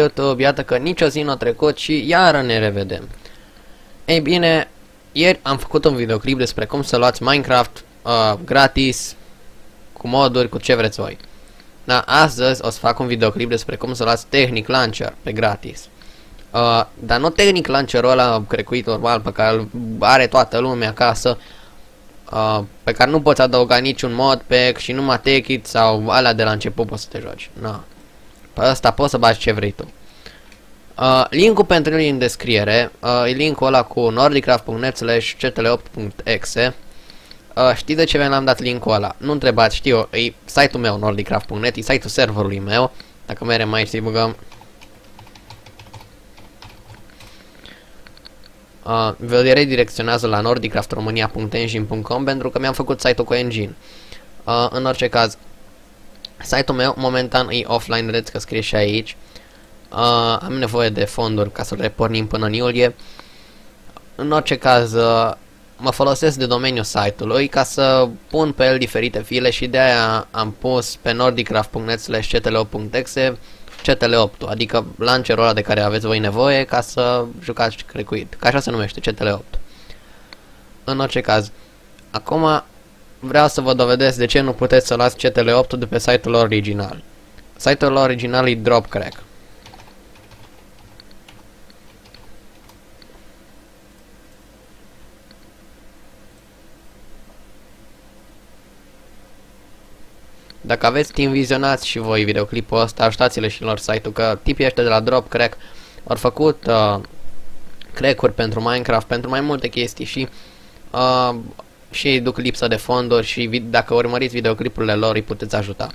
YouTube, iată că nicio zi nu a trecut și iară ne revedem. Ei bine, ieri am făcut un videoclip despre cum să luați Minecraft gratis, cu moduri, cu ce vreți voi. Dar astăzi o să fac un videoclip despre cum să luați Technic Launcher pe gratis. Dar nu Technic Launcher-ul ăla crecuit normal pe care îl are toată lumea acasă, pe care nu poți adăuga niciun mod pack și numai Techit sau alea de la început poți să te joci. No. Pe ăsta poți să bagi ce vrei tu. Linkul pentru el e în descriere. E linkul ăla cu nordicraft.net/ctl8.exe. Știi de ce v-am dat linkul ăla? Nu întrebați, știu, e site-ul meu nordicraft.net, e site-ul serverului meu. Dacă merem aici să-i băgăm, vă redirecționează la nordicraftromania.engine.com pentru că mi-am făcut site-ul cu engine. În orice caz, site-ul meu momentan e offline, vedeți că scrie și aici. Am nevoie de fonduri ca să le pornim până în iulie. În orice caz, mă folosesc de domeniul site-ului ca să pun pe el diferite file și de aia am pus pe nordicraft.net/ctl8.exe CTL8, adică launcherul ăla de care aveți voi nevoie ca să jucați crecuit, că așa se numește, CTL8. În orice caz, acum vreau să vă dovedesc de ce nu puteți să luați CTL8 de pe site-ul original. Site-ul original e Dropcrack. Dacă aveți timp, vizionați și voi videoclipul ăsta, ajutați-le și lor site-ul, că tipii ăștia de la Dropcrack au făcut crack-uri pentru Minecraft, pentru mai multe chestii și îi duc lipsă de fonduri și dacă urmăriți videoclipurile lor îi puteți ajuta.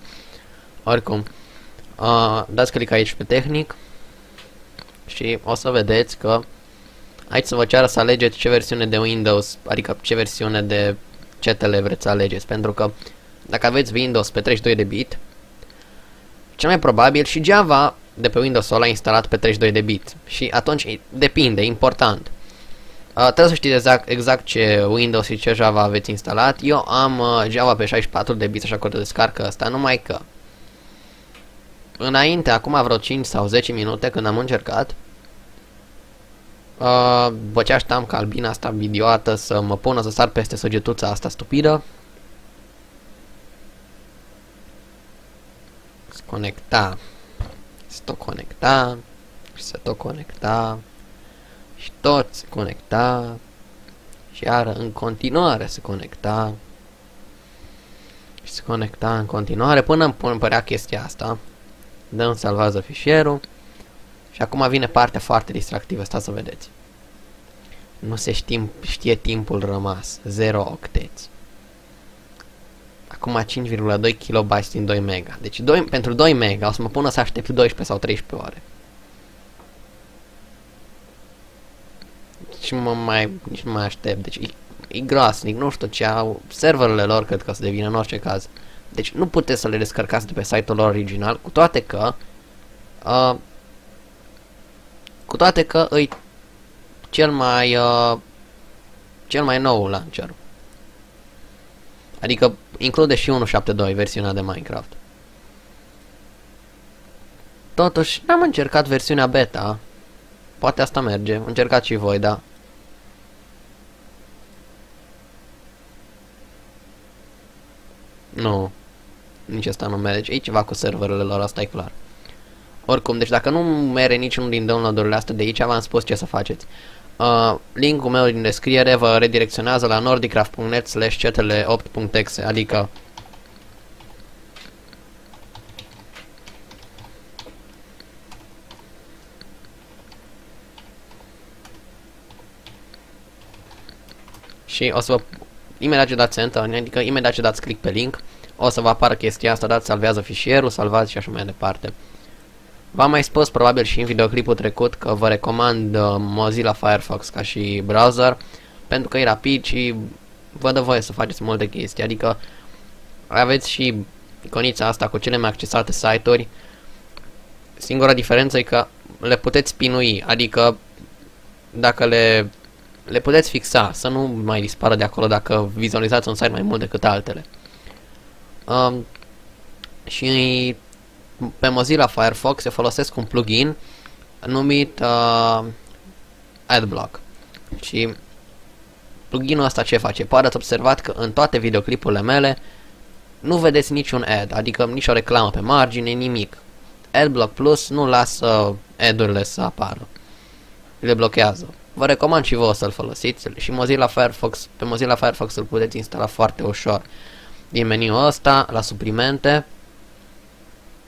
Oricum, dați click aici pe tehnic și o să vedeți că aici să vă ceară să alegeți ce versiune de Windows, adică ce versiune de CTL vreți să alegeți, pentru că dacă aveți Windows pe 32 de bit, cel mai probabil și Java de pe Windows-ul ăla instalat pe 32 de bit. Și atunci depinde, important. Trebuie să știți exact ce Windows și ce Java aveți instalat. Eu am Java pe 64 de bit, așa că o descarcă asta, numai că înainte, acum vreo 5 sau 10 minute când am încercat, băceaștam ca albina asta idiotă să mă pună să sar peste săgetuța asta stupidă. Conecta, se tot conecta și se tot conecta și tot se conecta și iară în continuare se conecta și se conecta în continuare până îmi părea chestia asta. Dăm salvează fișierul și acum vine partea foarte distractivă, stați să vedeți. Nu se știe timpul rămas, 0 octeți. Acum 5,2 KB din 2 mega. Deci pentru 2 mega o să mă pună să aștept 12 sau 13 ore. Și nici nu mai aștept. Deci e groasnic, nu știu ce au. Serverele lor cred că o să devină în orice caz. Deci nu puteți să le descărcați de pe site-ul lor original, cu toate că e cel mai nou launcher. Adică include și 1.7.2 versiunea de Minecraft. Totuși, n-am încercat versiunea beta. Poate asta merge. Încercați și voi, da. Nu. Nici asta nu merge. E ceva cu serverele lor, asta e clar. Oricum, deci dacă nu mere niciunul din download-urile astea de aici, v-am spus ce să faceți. Linkul meu din descriere vă redirecționează la nordicraft.net/ctl8.exe, adică și o să vă imediat ce dați enter, adică imediat ce dați click pe link, o să vă apară chestia asta, dați salvează fișierul, salvați și așa mai departe. V-am mai spus probabil și în videoclipul trecut că vă recomand Mozilla Firefox ca și browser, pentru că e rapid și vă dă voie să faceți multe chestii, adică aveți și iconița asta cu cele mai accesate site-uri. Singura diferență e că le puteți pinui, adică dacă le puteți fixa, să nu mai dispară de acolo dacă vizualizați un site mai mult decât altele. Și pe Mozilla Firefox eu folosesc un plugin numit AdBlock. Și pluginul ăsta ce face? Poate ați observat că în toate videoclipurile mele nu vedeți niciun ad, adică nicio reclamă pe margine, nimic. AdBlock Plus nu lasă ad-urile să apară. Le blochează. Vă recomand și vouă să-l folosiți și Mozilla Firefox, pe Mozilla Firefox îl puteți instala foarte ușor. Din meniul ăsta, la suplimente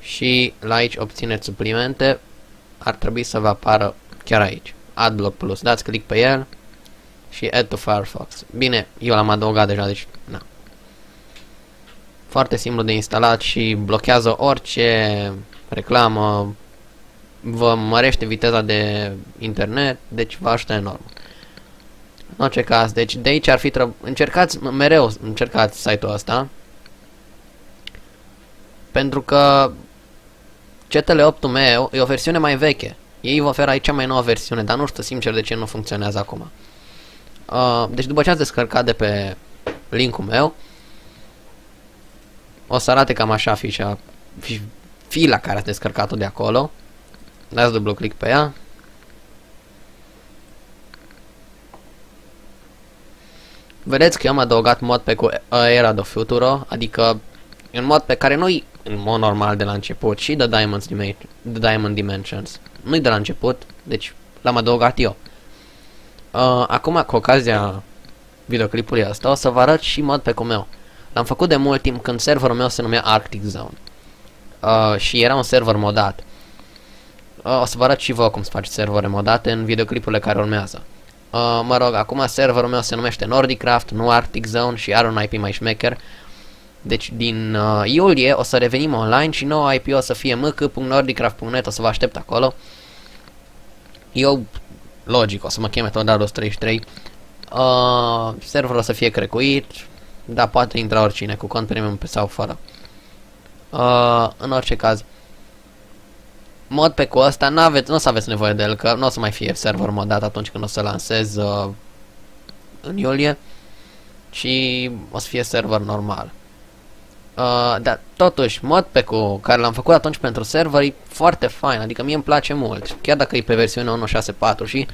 și la aici obțineți suplimente, ar trebui să vă apară chiar aici. AdBlock Plus, dați click pe el și Add to Firefox. Bine, eu l-am adăugat deja, deci na. Foarte simplu de instalat și blochează orice reclamă, vă mărește viteza de internet, deci vă ajută enorm. În orice caz, deci de aici ar fi încercați mereu, încercați site-ul ăsta. Pentru că CTL 8-ul meu e o versiune mai veche. Ei vă oferă aici cea mai nouă versiune, dar nu știu sincer de ce nu funcționează acum. Deci după ce ați descărcat de pe linkul meu, o să arate cam așa fila care ați descărcat-o de acolo. Dați dublu click pe ea. Vedeți că eu am adăugat modpack cu Era do Futuro, adică un mod pe care nu-i în mod normal de la început și The Diamond Dimensions. Nu-i de la început, deci l-am adăugat eu. Acum, cu ocazia videoclipului ăsta, o să vă arăt și modpack-ul meu. L-am făcut de mult timp când serverul meu se numea Arctic Zone. Și era un server modat. O să vă arăt și vouă cum să faceți servere modate în videoclipurile care urmează. Mă rog, acum serverul meu se numește NordiCraft, nu Arctic Zone și are un IP mai șmecher. Deci din iulie o să revenim online și noua IP o să fie mk.nordicraft.net, o să vă aștept acolo. Eu, logic, o să mă cheme tot Dados 33. Serverul o să fie crecuit, dar poate intra oricine, cu cont premium pe sau fără. În orice caz, modpack-ul ăsta nu o să aveți nevoie de el, că nu o să mai fie server modat atunci când o să lansez în iulie, și o să fie server normal. Dar totuși, modpack-ul care l-am făcut atunci pentru server e foarte fain, adică mie îmi place mult, chiar dacă e pe versiunea 1.6.4 și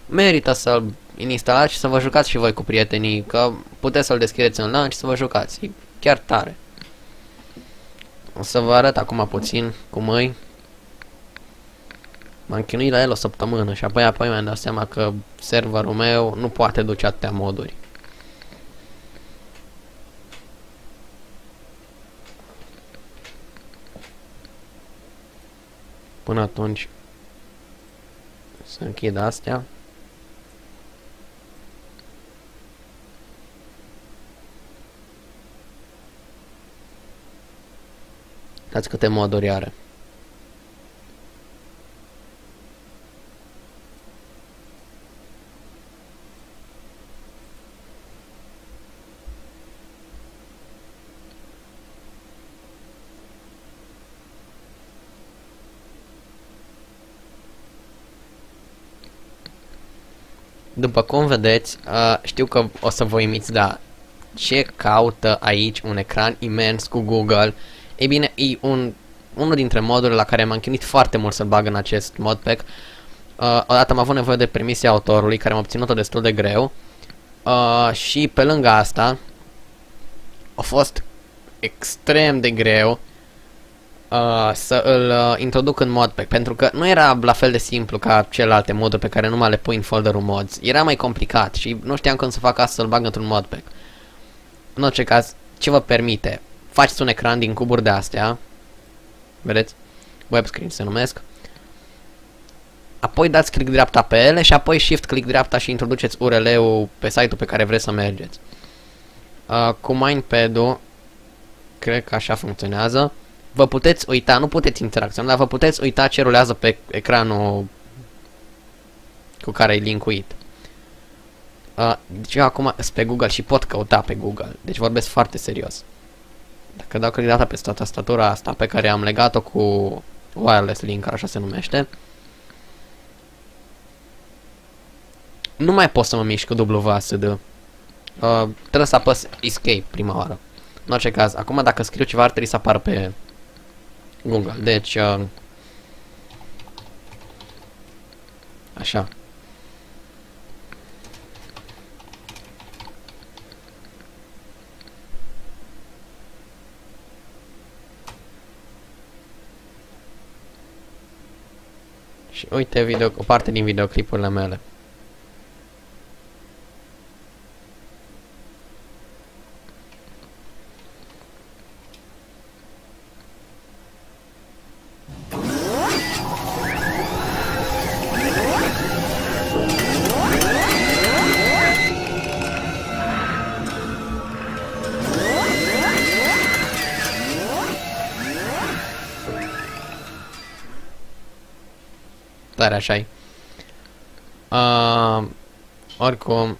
merită să-l instalați și să vă jucați și voi cu prietenii, că puteți să-l deschideți în LAN și să vă jucați, e chiar tare. O să vă arăt acum puțin cum îi. M-am chinuit la el o săptămână și apoi mi-am dat seama că serverul meu nu poate duce atâtea moduri. Până atunci să închid astea. Uitați câte moduri are. După cum vedeți, știu că o să vă uimiți, dar ce caută aici un ecran imens cu Google? Ei bine, e unul dintre modurile la care m-am chinuit foarte mult să-l bag în acest modpack. Odată am avut nevoie de permisia autorului, care m-a obținut-o destul de greu. Și pe lângă asta, a fost extrem de greu să îl introduc în modpack, pentru că nu era la fel de simplu ca celelalte moduri pe care numai le pui în folderul mods. Era mai complicat și nu știam cum să fac asta, să-l bag într-un modpack. În orice caz, ce vă permite? Faceți un ecran din cuburi de astea, vedeți? Web screen se numesc. Apoi dați click dreapta pe ele și apoi shift click dreapta și introduceți URL-ul pe site-ul pe care vreți să mergeți. Cu Mindpad-ul, cred că așa funcționează. Vă puteți uita, nu puteți interacționa, dar vă puteți uita ce rulează pe ecranul cu care e linkuit. Deci eu acum sunt pe Google și pot căuta pe Google, deci vorbesc foarte serios. Dacă dau click data pe tastatura asta pe care am legat-o cu wireless linker, așa se numește, nu mai pot să mă mișc cu WASD. Trebuie să apăs escape prima oară. În orice caz, acum dacă scriu ceva ar trebui să apară pe Google. Deci, așa. Și uite o parte din videoclipurile mele. Tare așa-i. Oricum,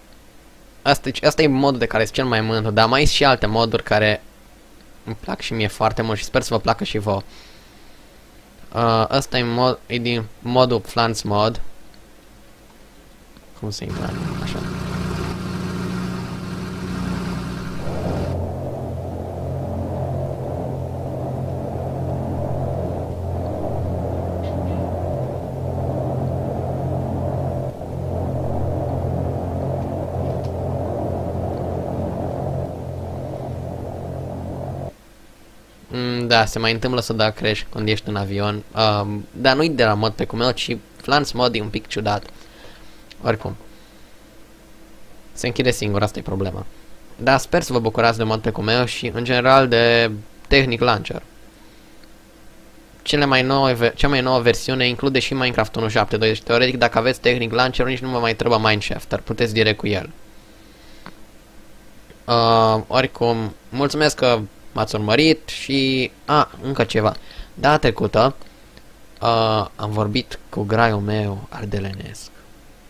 asta e modul de care sunt cel mai mândru, dar mai sunt și alte moduri care îmi plac și mie foarte mult și sper să vă placă și vouă. Asta e din modul Flans Mod. Cum se intră? Așa. Da, se mai întâmplă să da crash când ești în avion. Dar nu-i de la mod pe cum eu, ci Flans Mod e un pic ciudat. Oricum. Se închide singur, asta e problema. Dar sper să vă bucurați de mod pe cum eu și în general de Technic Launcher. Cea mai nouă versiune include și Minecraft 1.7.2, deci teoretic dacă aveți Technic Launcher nici nu vă mai trebuie Mineshafter, puteți direct cu el. Oricum, mulțumesc că m-ați urmărit și... încă ceva. Data trecută am vorbit cu graiul meu ardelenesc.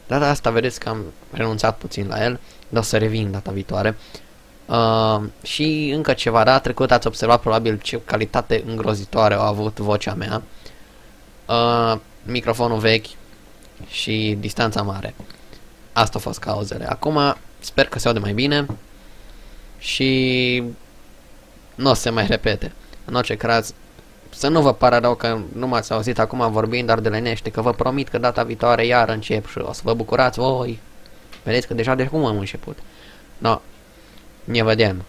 Data asta vedeți că am renunțat puțin la el, dar o să revin data viitoare. Și încă ceva, data trecută ați observat probabil ce calitate îngrozitoare a avut vocea mea. Microfonul vechi și distanța mare. Asta au fost cauzele. Acum sper că se aude mai bine și nu o să se mai repete. În orice caz, să nu vă pară rău că nu m-ați auzit acum vorbind ardelenește, că vă promit că data viitoare iar încep și o să vă bucurați voi. Vedeți că deja de cum am început. No, ne vedem.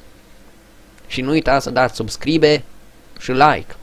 Și nu uitați să dați subscribe și like.